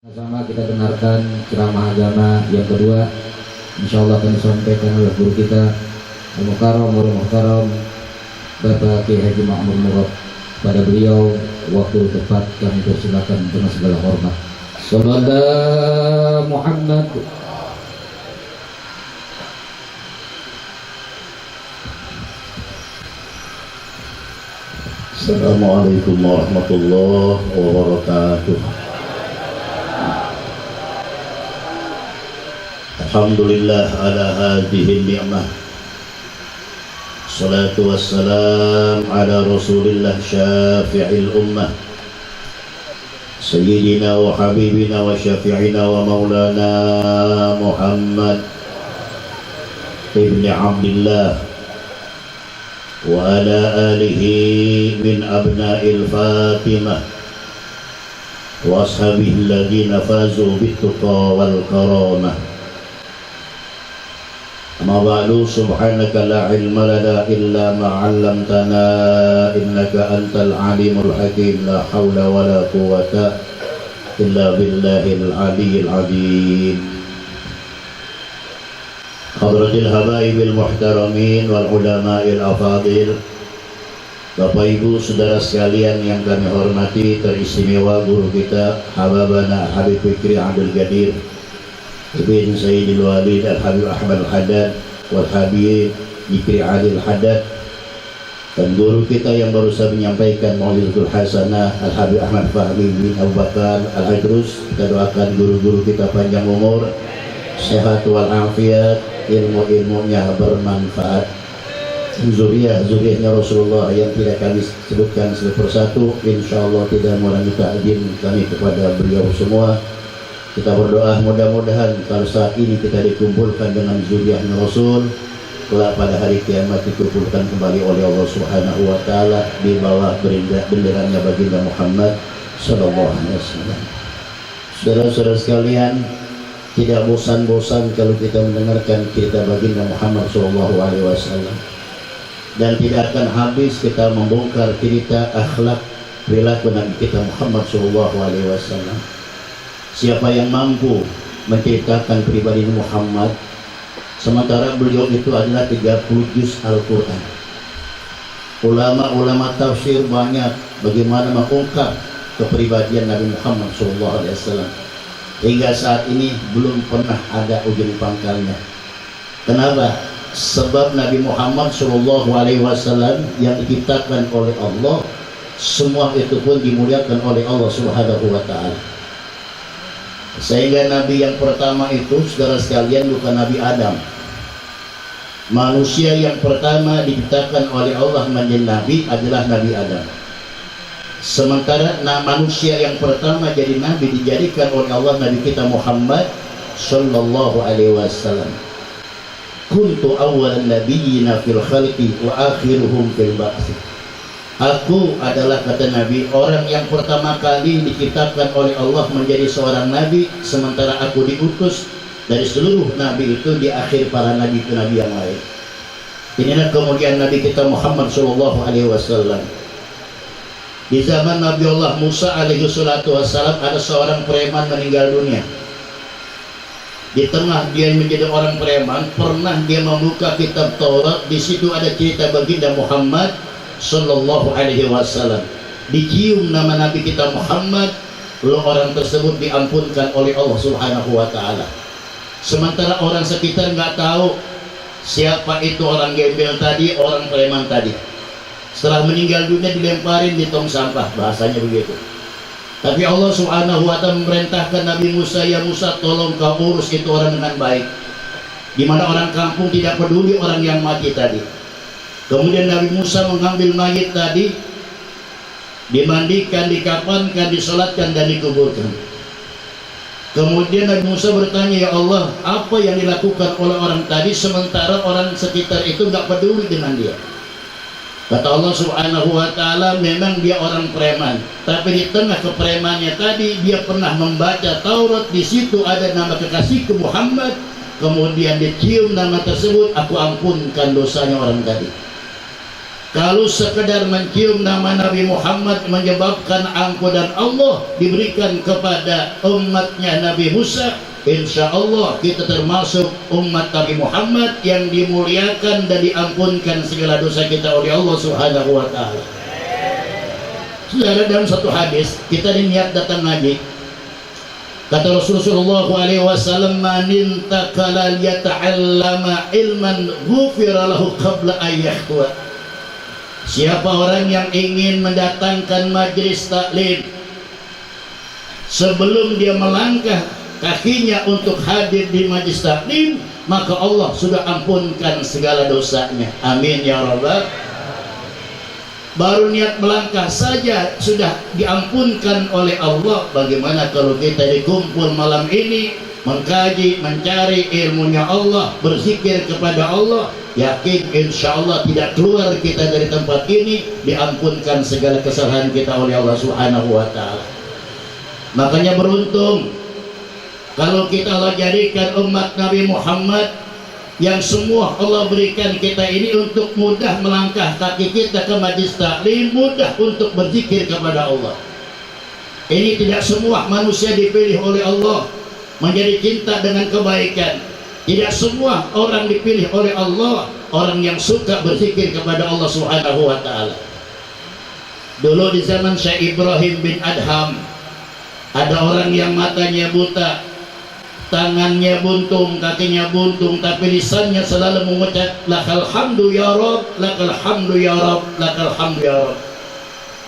Sama kita dengarkan ceramah agama yang kedua, insya Allah akan disampaikan oleh guru kita Al-Mukarram Bapak Kiai Haji Ma'mur Murad. Pada beliau waktu tepat kami persilakan dengan segala hormat. Sallallahu Muhammad. Assalamualaikum warahmatullahi wabarakatuh. Alhamdulillah ala hadhihi ni'mah. Salatu wassalam ala Rasulillah syafi'il ummah. Sayyidina wa habibina wa syafi'ina wa maulana Muhammad ibn Abdillah wa ala alihi min abna'il Fatimah wa ashabihi alladhina fazu bit-tuqa wal karamah. Amma ba'du, subhanaka la ilma lana illa ma 'allamtana innaka antal alimul hakim. La hawla wa la quwwata illa billahil aliyyil azim. Hadratil habaibil muhtaramin wal ulama'il afadil, Bapak Ibu saudara sekalian yang kami hormati, teristimewa guru kita Hababana Habib Fikri Abdul Qadir Ibn Sayyidil Walid Al-Habib Ahmad Al-Haddad wal Habib Fikri Adil Haddad, dan guru kita yang barusan menyampaikan Mau'izatul Hasanah Al-Habib Ahmad Fahmi bin Abu Bakar Al-Idrus. Kita doakan guru-guru kita panjang umur, sehat walafiat, ilmu-ilmunya bermanfaat, zuriyah-zuriyahnya Rasulullah yang tidak kami sebutkan satu persatu, insyaallah tidak mengurangi ta'zim kami kepada beliau semua. Kita berdoa mudah-mudahan kalau saat ini kita dikumpulkan dengan zuriyahnya Rasul, kelak pada hari kiamat dikumpulkan kembali oleh Allah Subhanahu wa taala di bawah benderanya baginda Muhammad sallallahu alaihi wasallam. Saudara-saudara sekalian, tidak bosan-bosan kalau kita mendengarkan cerita baginda Muhammad sallallahu alaihi wasallam, dan tidak akan habis kita membongkar cerita akhlak perilaku Nabi kita Muhammad sallallahu alaihi wasallam. Siapa yang mampu menceritakan pribadi Muhammad sementara beliau itu adalah 30 juz Al-Quran. Ulama-ulama tafsir banyak bagaimana mengungkap kepribadian Nabi Muhammad SAW. Hingga saat ini belum pernah ada ujung pangkalnya. Kenapa? Sebab Nabi Muhammad SAW yang diciptakan oleh Allah, semua itu pun dimuliakan oleh Allah Subhanahu wa ta'ala. Sehingga Nabi yang pertama itu, saudara sekalian, bukan Nabi Adam. Manusia yang pertama diciptakan oleh Allah menjadi Nabi adalah Nabi Adam. Sementara manusia yang pertama jadi Nabi dijadikan oleh Allah Nabi kita Muhammad sallallahu alaihi wasallam. Kuntu awwalan nabiyyina fil khalqi wa akhiruhum fil ba'ts. Aku adalah, kata Nabi, orang yang pertama kali diciptakan oleh Allah menjadi seorang Nabi, sementara aku diutus dari seluruh Nabi itu di akhir para Nabi ke Nabi yang lain. Inilah kemudian Nabi kita Muhammad sallallahu alaihi wasallam. Di zaman Nabi Allah Musa alaihi salatu wassalam, ada seorang preman meninggal dunia. Di tengah dia menjadi orang preman, pernah dia membuka kitab Taurat. Di situ ada cerita baginda Muhammad sallallahu alaihi wasallam. Dicium nama Nabi kita Muhammad, lalu orang tersebut diampunkan oleh Allah Subhanahu wa taala. Sementara orang sekitar nggak tahu siapa itu orang gembel tadi, orang preman tadi. Setelah meninggal dunia dilemparin di tong sampah, bahasanya begitu. Tapi Allah Subhanahu wa taala memerintahkan Nabi Musa, ya Musa, tolong kau urus itu orang dengan baik. Di mana orang kampung tidak peduli orang yang mati tadi. Kemudian Nabi Musa mengambil mayit tadi, dimandikan, dikafankan, disolatkan, dan dikuburkan. Kemudian Nabi Musa bertanya, ya Allah, apa yang dilakukan oleh orang tadi sementara orang sekitar itu nggak peduli dengan dia? Kata Allah Subhanahu wa taala, memang dia orang preman, tapi di tengah kepremannya tadi dia pernah membaca Taurat, di situ ada nama kekasihku Muhammad, kemudian dicium nama tersebut, aku ampunkan dosanya orang tadi. Kalau sekedar mencium nama Nabi Muhammad menyebabkan ampunan Allah diberikan kepada umatnya Nabi Musa, insya Allah kita termasuk umat Nabi Muhammad yang dimuliakan dan diampunkan segala dosa kita oleh Allah Subhanahu wa Ta'ala. Saudara, dalam satu hadis kita niat datang ngaji, kata Rasulullah SAW, man intakala liyata'allama ilman ghufira lahu qabla ayyahwa. Siapa orang yang ingin mendatangkan majelis taklim sebelum dia melangkah kakinya untuk hadir di majelis taklim, maka Allah sudah ampunkan segala dosanya. Amin ya rabbal. Baru niat melangkah saja sudah diampunkan oleh Allah. Bagaimana kalau kita dikumpul malam ini mengkaji, mencari ilmunya Allah, berzikir kepada Allah, yakin insya Allah tidak keluar kita dari tempat ini, diampunkan segala kesalahan kita oleh Allah Subhanahu wa Ta'ala. Makanya beruntung kalau kita Allah jadikan umat Nabi Muhammad yang semua Allah berikan kita ini untuk mudah melangkah kaki kita ke majlis taklim, mudah untuk berzikir kepada Allah. Ini tidak semua manusia dipilih oleh Allah menjadi cinta dengan kebaikan. Tidak semua orang dipilih oleh Allah orang yang suka berzikir kepada Allah Subhanahu wa Ta'ala. Dulu di zaman Syekh Ibrahim bin Adham, ada orang yang matanya buta, tangannya buntung, kakinya buntung, tapi lisannya selalu mengucap lakal hamdu ya Rabb, lakal hamdu ya Rabb, lakal hamdu ya Rabb.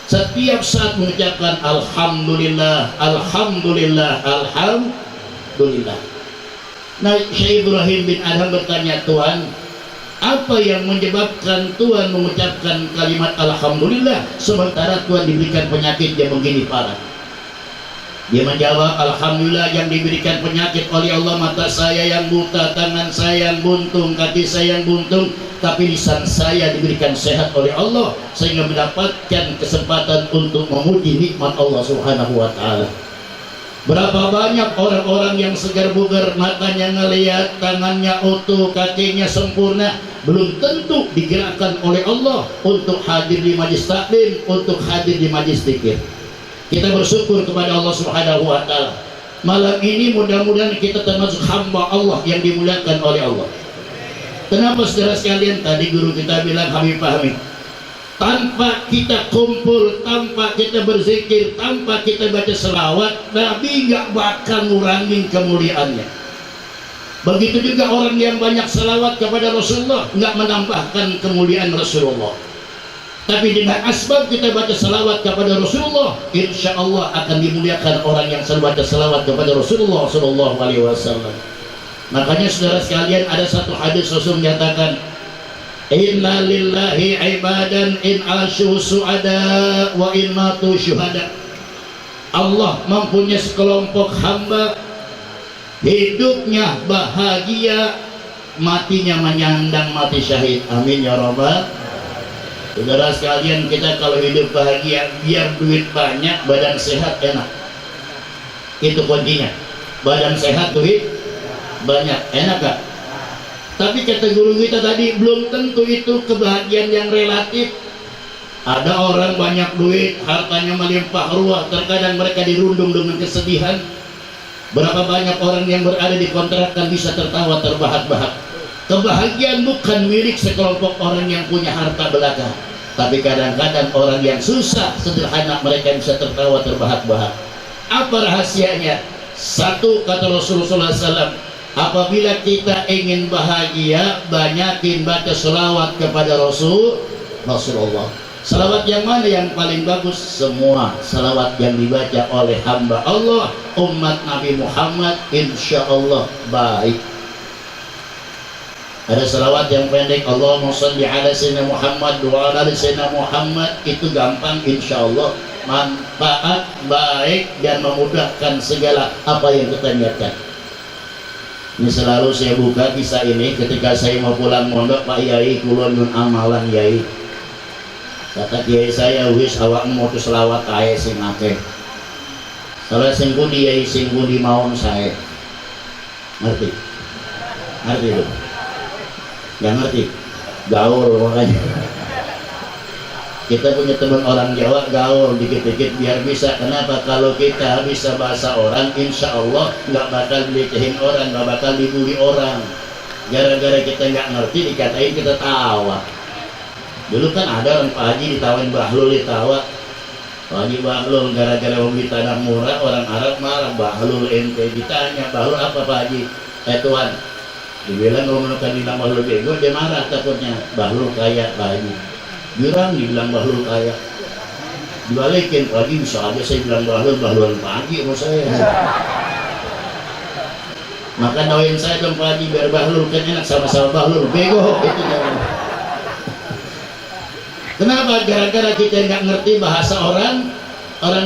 Setiap saat mengucapkan alhamdulillah, alhamdulillah, alhamdulillah. Nah, Syekh Ibrahim bin Adham bertanya, Tuhan, apa yang menyebabkan Tuhan mengucapkan kalimat alhamdulillah sementara Tuhan diberikan penyakit yang begini parah? Dia menjawab, alhamdulillah yang diberikan penyakit oleh Allah, mata saya yang buta, tangan saya yang buntung, kaki saya yang buntung, tapi lisan saya diberikan sehat oleh Allah sehingga mendapatkan kesempatan untuk memuji nikmat Allah Subhanahu wa Ta'ala. Berapa banyak orang-orang yang segar bugar, matanya ngelihat, tangannya utuh, kakinya sempurna, belum tentu digerakkan oleh Allah untuk hadir di majlis taklim, untuk hadir di majlis zikir. Kita bersyukur kepada Allah Subhanahu wa Ta'ala. Malam ini mudah-mudahan kita termasuk hamba Allah yang dimuliakan oleh Allah. Kenapa saudara sekalian? Tadi guru kita bilang, Habib Fahmi, tanpa kita kumpul, tanpa kita berzikir, tanpa kita baca selawat, Nabi gak bakal ngurangin kemuliaannya. Begitu juga orang yang banyak selawat kepada Rasulullah gak menambahkan kemuliaan Rasulullah. Tapi dengan asbab kita baca salawat kepada Rasulullah, insya Allah akan dimuliakan orang yang selalu baca salawat kepada Rasulullah Sallallahu Alaihi Wasallam. Makanya saudara sekalian, ada satu hadis Rasul menyatakan, Inna lillahi ibadan in asyu su'ada wa in matu syuhada. Allah mempunyai sekelompok hamba, hidupnya bahagia, matinya menyandang mati syahid. Amin ya rabbal. Saudara sekalian, kita kalau hidup bahagia, biar duit banyak, badan sehat, enak. Itu kuncinya. Badan sehat, duit banyak, enak gak? Tapi kata guru kita tadi, belum tentu itu kebahagiaan yang relatif. Ada orang banyak duit, hartanya melimpah ruah, terkadang mereka dirundung dengan kesedihan. Berapa banyak orang yang berada di kontrakan bisa tertawa terbahak-bahak. Kebahagiaan bukan milik sekelompok orang yang punya harta belaka, tapi kadang-kadang orang yang susah, sederhana, mereka bisa tertawa terbahak-bahak. Apa rahasianya? Satu, kata Rasulullah SAW, apabila kita ingin bahagia, banyakin baca selawat kepada Rasulullah. Selawat yang mana yang paling bagus? Semua selawat yang dibaca oleh hamba Allah, umat Nabi Muhammad, insya Allah baik. Ada selawat yang pendek, Allahumma sholli ala sayyidina Muhammad wa ala ali sayyidina Muhammad, itu gampang, insya Allah manfaat, baik, dan memudahkan segala apa yang kita niatkan. Ini selalu saya buka kisah ini ketika saya mau pulang mondok, Pak Yai, kulon nyun amalan Yai. Kata Kiai saya, wis awak mau tu selawat ae sing akeh. Salah sing pundi Yai, sing pundi mawon saya. Ngerti? Ngerti itu? Gak ngerti, gaul makanya. Kita punya teman orang Jawa, gaul dikit-dikit biar bisa. Kenapa? Kalau kita bisa bahasa orang, insya Allah nggak bakal dilecehin orang, nggak bakal dibully orang. Gara-gara kita nggak ngerti dikatain kita tawa. Dulu kan ada orang Pak Haji ditawain Bahlul, ditawa Pak Haji Bahlul gara-gara membeli tanah murah, orang Arab marah. Bahlul ente, ditanya Bahlul apa Pak Haji? Tuan, dibilang kalau menekan di nama Bahlul bego, dia marah takutnya. Bahlul kaya Pak Haji. Jurang dibilang Bahlul kaya, dibalikin Pak Haji bisa aja saya bilang Bahlulan Pak Haji sama saya. Maka doain saya dong Pak Haji biar Bahlul kan enak, sama-sama Bahlul bego itu jangan. Kenapa? Gara-gara kita nggak ngerti bahasa orang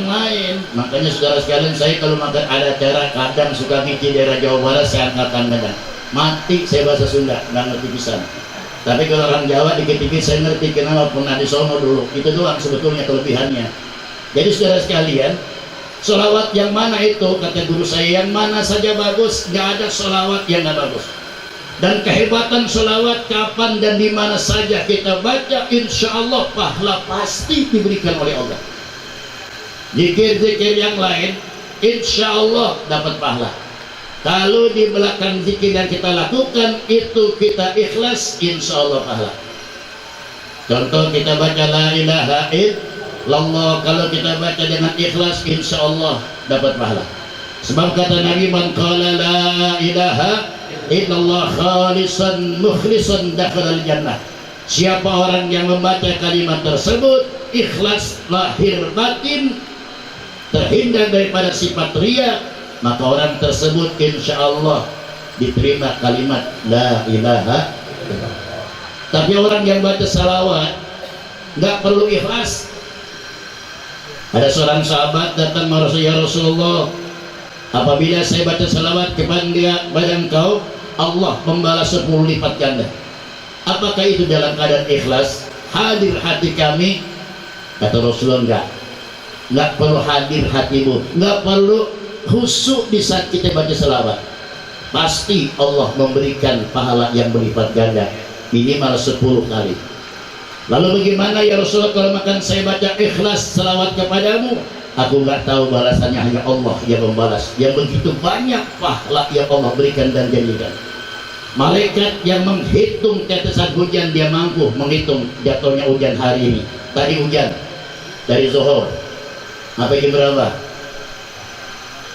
lain. Makanya saudara sekalian, saya kalau makan ada acara kadang suka ngisi daerah Jawa Barat, saya angkat tangan mati saya bahasa Sunda, nggak ngerti pisan. Tapi kalau orang Jawa dikit-dikit saya ngerti, kenapa pernah di sono dulu. Itu doang sebetulnya kelebihannya. Jadi saudara sekalian, sholawat yang mana itu, kata guru saya, yang mana saja bagus, nggak ada sholawat yang nggak bagus. Dan kehebatan sholawat kapan dan di mana saja kita baca, insya Allah pahala pasti diberikan oleh Allah. Zikir-zikir yang lain, insya Allah dapat pahala. Kalau di belakang zikir yang kita lakukan itu kita ikhlas, insya Allah pahala. Contoh kita baca la ilaha illallah, kalau kita baca dengan ikhlas, insya Allah dapat pahala. Sebab kata Nabi, man qala la ilaha illallah khalisan mukhlisan dakhalal jannah. Siapa orang yang membaca kalimat tersebut ikhlas lahir batin, terhindar daripada sifat riya, maka orang tersebut insya Allah diterima kalimat la ilaha illallah. Tapi orang yang baca salawat nggak perlu ikhlas. Ada seorang sahabat datang merasa, ya Rasulullah, apabila saya baca salawat kepada engkau, Allah membalas 10 lipat ganda. Apakah itu dalam keadaan ikhlas? Hadir hati kami? Kata Rasulullah, nggak perlu hadir hatimu, nggak perlu khusyuk di saat kita baca selawat. Pasti Allah memberikan pahala yang berlipat ganda, minimal 10 kali. Lalu bagaimana ya Rasulullah kalau makan saya baca ikhlas selawat kepadamu? Aku nggak tahu, balasannya hanya Allah yang membalas. Yang begitu banyak pahala yang Allah berikan dan janjikan. Malaikat yang menghitung tetesan hujan, dia mampu menghitung jatuhnya hujan hari ini. Tadi hujan dari zuhur sampai jam berapa?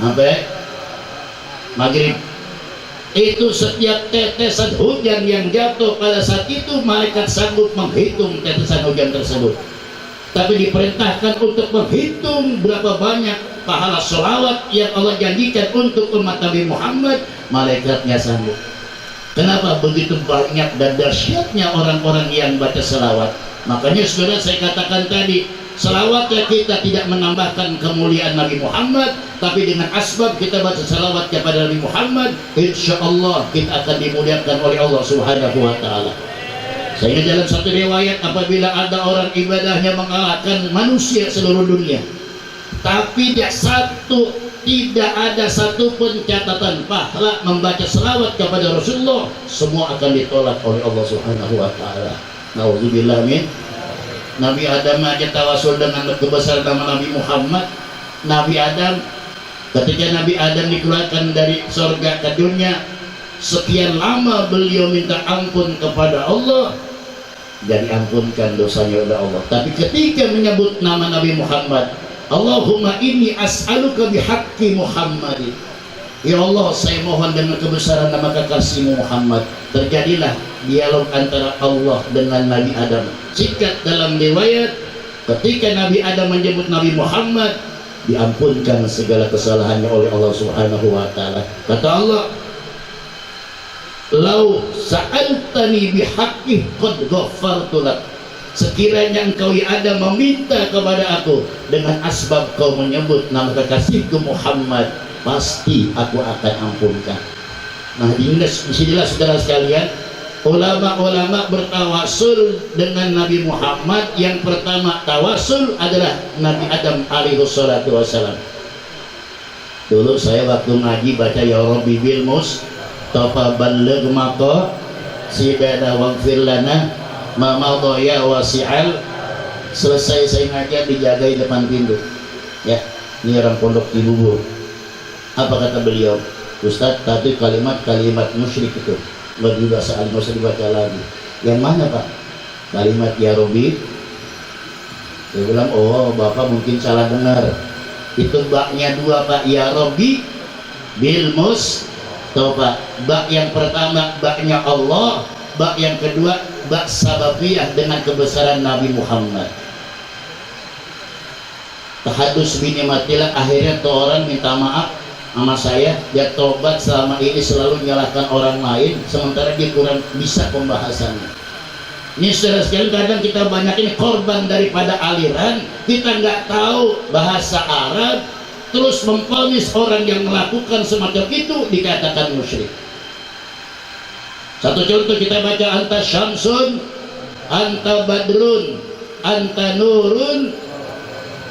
Sampai maghrib. Itu setiap tetesan hujan yang jatuh pada saat itu, malaikat sanggup menghitung tetesan hujan tersebut. Tapi diperintahkan untuk menghitung berapa banyak pahala sholawat yang Allah janjikan untuk umat Nabi Muhammad, malaikatnya sanggup. Kenapa? Begitu banyak dan dahsyatnya orang-orang yang baca sholawat. Makanya saudara, saya katakan tadi, selawatnya kita tidak menambahkan kemuliaan Nabi Muhammad, tapi dengan asbab kita baca salawat kepada Nabi Muhammad, insya Allah kita akan dimuliakan oleh Allah Subhanahu wa Ta'ala. Sehingga dalam satu riwayat, apabila ada orang ibadahnya mengalahkan manusia seluruh dunia, tapi tidak ada satupun catatan pahala membaca salawat kepada Rasulullah, semua akan ditolak oleh Allah Subhanahu wa Ta'ala. Nauzubillah min. Nabi Adam aja tawasul dengan kebesaran nama Nabi Muhammad. Nabi Adam, ketika Nabi Adam dikeluarkan dari surga ke dunia, sekian lama beliau minta ampun kepada Allah, dan diampunkan dosanya oleh Allah. Tapi ketika menyebut nama Nabi Muhammad, Allahumma inni as'aluka bihaqqi Muhammadin, ya Allah saya mohon dengan kebesaran nama kekasihmu Muhammad, terjadilah dialog antara Allah dengan Nabi Adam. Singkat dalam riwayat, ketika Nabi Adam menyebut Nabi Muhammad, diampunkan segala kesalahannya oleh Allah Subhanahu wa Ta'ala. Kata Allah, lau sa'altani bihaqqi qad ghafartu lak. Sekiranya engkau ya Adam meminta kepada aku dengan asbab kau menyebut nama kekasihku Muhammad, pasti aku akan ampunkan. Nah, disinilah saudara sekalian, ulama-ulama bertawasul dengan Nabi Muhammad. Yang pertama tawasul adalah Nabi Adam alaihi salatu wassalam. Dulu saya waktu ngaji baca ya Rabbi bil Mustafa balligh maqa sidana waghfir lana ma madha ya wasi'al selesai saya ngajar dijagai depan pintu. Ya, ini orang pondok Cibubur. Apa kata beliau? Ustadz, tadi kalimat-kalimat musyrik itu nggak dibaca, nggak usah dibaca lagi. Yang mana Pak? Kalimat ya Robi. Dia bilang, oh Bapak mungkin salah dengar. Itu baknya dua Pak, ya Robi bil tahu Pak, bak yang pertama baknya Allah, bak yang kedua bak sababiyah dengan kebesaran Nabi Muhammad. Tahadus binimatillah, akhirnya tuh orang minta maaf sama saya, dia tobat selama ini selalu menyalahkan orang lain, sementara dia kurang bisa pembahasannya. Ini saudara sekalian, kadang kita banyak ini korban daripada aliran, kita nggak tahu bahasa Arab, terus memvonis orang yang melakukan semacam itu dikatakan musyrik. Satu contoh kita baca, anta syamsun, anta badrun, anta nurun.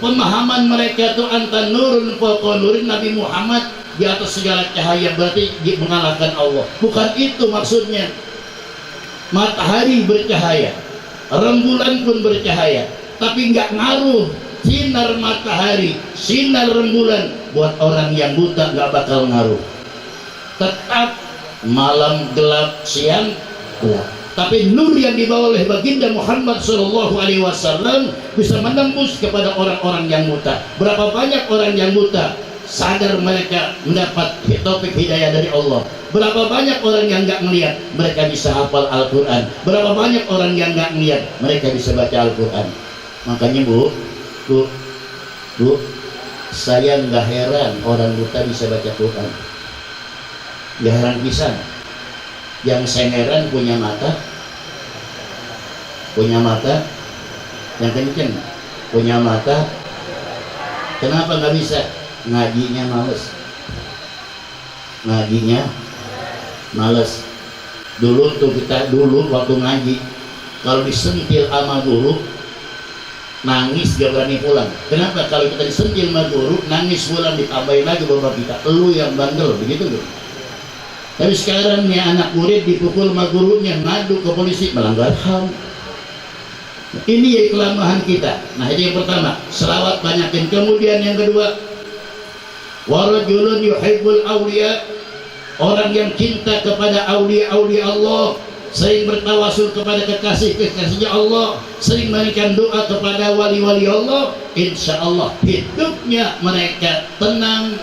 Pemahaman mereka itu anta nurun fawqa nurin, Nabi Muhammad di atas segala cahaya, berarti mengalahkan Allah. Bukan itu maksudnya. Matahari bercahaya, rembulan pun bercahaya, tapi nggak ngaruh sinar matahari, sinar rembulan buat orang yang buta nggak bakal ngaruh. Tetap malam gelap, siang gelap. Tapi nur yang dibawa oleh baginda Muhammad SAW bisa menembus kepada orang-orang yang buta. Berapa banyak orang yang buta sadar mereka mendapat taufik hidayah dari Allah. Berapa banyak orang yang nggak melihat, mereka bisa hafal Al-Quran. Berapa banyak orang yang nggak melihat, mereka bisa baca Al-Quran. Makanya Bu, saya nggak heran orang buta bisa baca Quran. Nggak heran pisan. Yang saya heran punya mata, yang kenceng, punya mata. Kenapa nggak bisa? Ngajinya males. Dulu tuh kita waktu ngaji, kalau disentil sama guru nangis gak berani pulang. Kenapa? Kalau kita disentil sama guru nangis pulang, ditambahin lagi bapak kita, lu yang bandel, begitu loh. Tapi sekarang nih anak murid dipukul sama gurunya, ngadu ke polisi, melanggar HAM. Ini ya kelemahan kita. Nah itu yang pertama, selawat banyakin. Kemudian yang kedua, warajulun yuhibbul awliya, orang yang cinta kepada awliya-awliya Allah, sering bertawasul kepada kekasih-kekasihnya Allah, sering memberikan doa kepada wali-wali Allah, insya Allah hidupnya mereka tenang,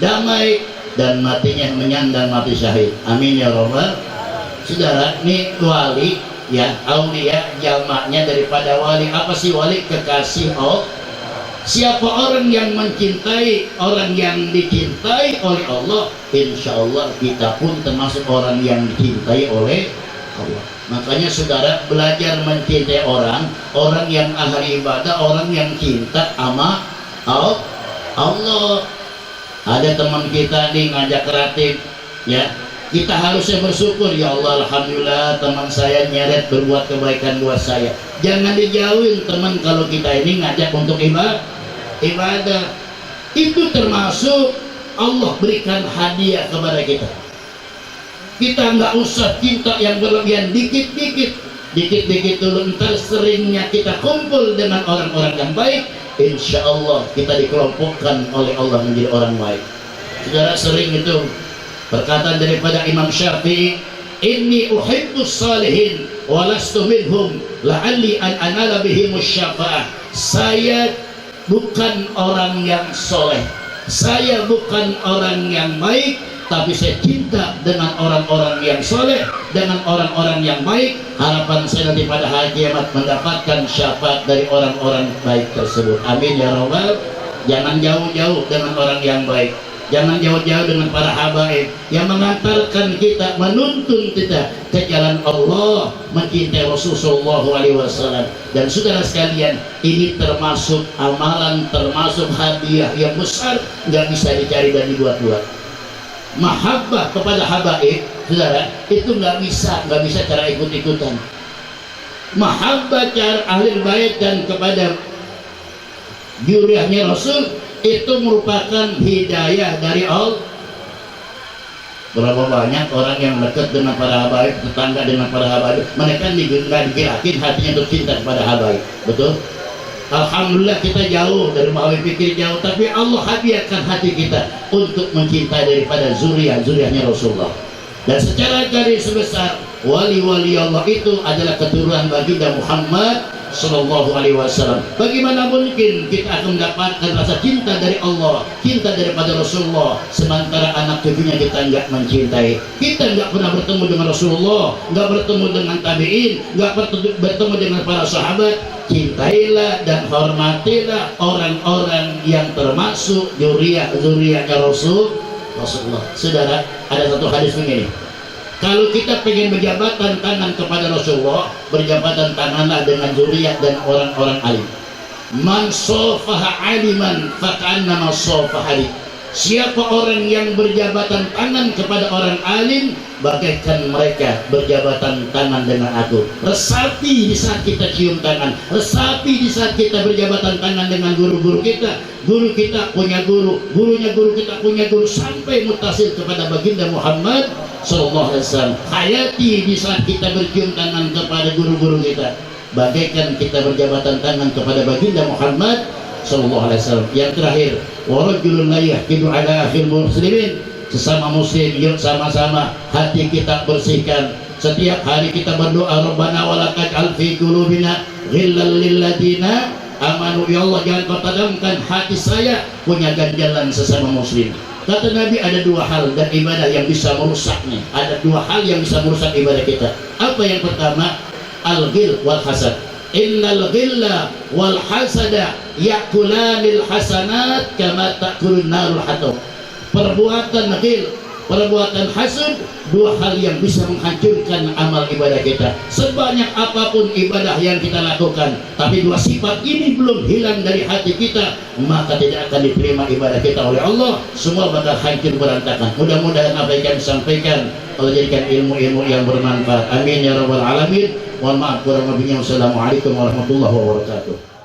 damai, dan matinya menyandang mati syahid. Amin ya rabbal. Saudara, ini wali ya, aulia jamaknya daripada wali. Apa sih wali? Kekasih Allah. Siapa orang yang mencintai orang yang dicintai oleh Allah, insya Allah kita pun termasuk orang yang dicintai oleh Allah. Makanya saudara belajar mencintai orang yang ahli ibadah, orang yang cinta sama Allah. Ada teman kita nih ngajak kreatif, ya kita harusnya bersyukur, ya Allah alhamdulillah teman saya nyeret berbuat kebaikan buat saya. Jangan dijauhin teman kalau kita ini ngajak untuk ibadah. Itu termasuk Allah berikan hadiah kepada kita. Kita nggak usah cinta yang berlebihan, dikit-dikit dulu, ntar seringnya kita kumpul dengan orang-orang yang baik, insya Allah kita dikelompokkan oleh Allah menjadi orang baik. Saudara, sering itu perkataan daripada Imam Syafi'i, inni uhibbus salihin walastu minhum la'alli an anala bihimus syafa'ah. Saya bukan orang yang soleh, saya bukan orang yang baik, tapi saya cinta dengan orang-orang yang soleh, dengan orang-orang yang baik. Harapan saya nanti pada hari kiamat mendapatkan syafaat dari orang-orang baik tersebut. Amin ya rabbal. Jangan jauh-jauh dengan orang yang baik, jangan jauh-jauh dengan para habaib yang mengantarkan kita, menuntun kita ke jalan Allah, mencintai Rasulullah SAW. Dan saudara sekalian, ini termasuk amalan, termasuk hadiah yang besar, nggak bisa dicari dan dibuat-buat. Mahabbah kepada habaib, saudara, itu nggak bisa cara ikut-ikutan. Mahabbah cara ahli bait dan kepada duriahnya Rasul itu merupakan hidayah dari Allah. Berapa banyak orang yang dekat dengan para habaib, tetangga dengan para habaib, mereka nggak digerakin hatinya untuk cinta kepada habaib, betul? Alhamdulillah kita jauh dari mahawi pikir jauh, tapi Allah hadiahkan hati kita untuk mencintai daripada zuriat-zuriatnya Rasulullah. Dan secara garis besar wali-wali Allah itu adalah keturunan baginda Muhammad Sallallahu Alaihi Wasallam. Bagaimana mungkin kita akan mendapatkan rasa cinta dari Allah, cinta daripada Rasulullah, sementara anak cucunya kita nggak mencintai? Kita nggak pernah bertemu dengan Rasulullah, nggak bertemu dengan tabiin, nggak bertemu dengan para sahabat. Cintailah dan hormatilah orang-orang yang termasuk zuriat-zuriatnya Rasulullah. Saudara, ada satu hadis begini. Kalau kita pengen berjabatan tangan kepada Rasulullah, berjabatan tanganlah dengan zuriat dan orang-orang alim. Man sofaha aliman faka'annama sofaha alim. Siapa orang yang berjabatan tangan kepada orang alim, bagaikan mereka berjabatan tangan dengan aku. Resapi di saat kita cium tangan, resapi di saat kita berjabatan tangan dengan guru-guru kita. Guru kita punya guru, gurunya guru kita punya guru, sampai mutasil kepada baginda Muhammad Sallallahu Alaihi Wasallam. Hayati di saat kita bercium tangan kepada guru-guru kita, bagaikan kita berjabatan tangan kepada baginda Muhammad Sallallahu Alaihi Wasallam. Yang terakhir, warajulun la yahqidu ala akhil muslimin. Sesama muslim, yuk sama-sama hati kita bersihkan. Setiap hari kita berdoa, Rabbana wa la taj'al fi qulubina ghillal lil ladina amanu. Ya Allah, jangan kau tanamkan hati saya punya ganjalan sesama muslim. Kata Nabi, ada dua hal dan ibadah yang bisa merusaknya. Ada dua hal yang bisa merusak ibadah kita. Apa yang pertama? Al-ghil wal hasad. Innal ghilla wal hasada yakulanil hasanat kama takulun narul hatab. Perbuatan ghil, perbuatan hasad, dua hal yang bisa menghancurkan amal ibadah kita. Sebanyak apapun ibadah yang kita lakukan, tapi dua sifat ini belum hilang dari hati kita, maka tidak akan diterima ibadah kita oleh Allah. Semua bakal hancur berantakan. Mudah-mudahan apa yang kami sampaikan Allah jadikan ilmu-ilmu yang bermanfaat. Amin ya rabbal alamin. Mohon maaf kurang lebihnya. Wassalamualaikum warahmatullahi wabarakatuh.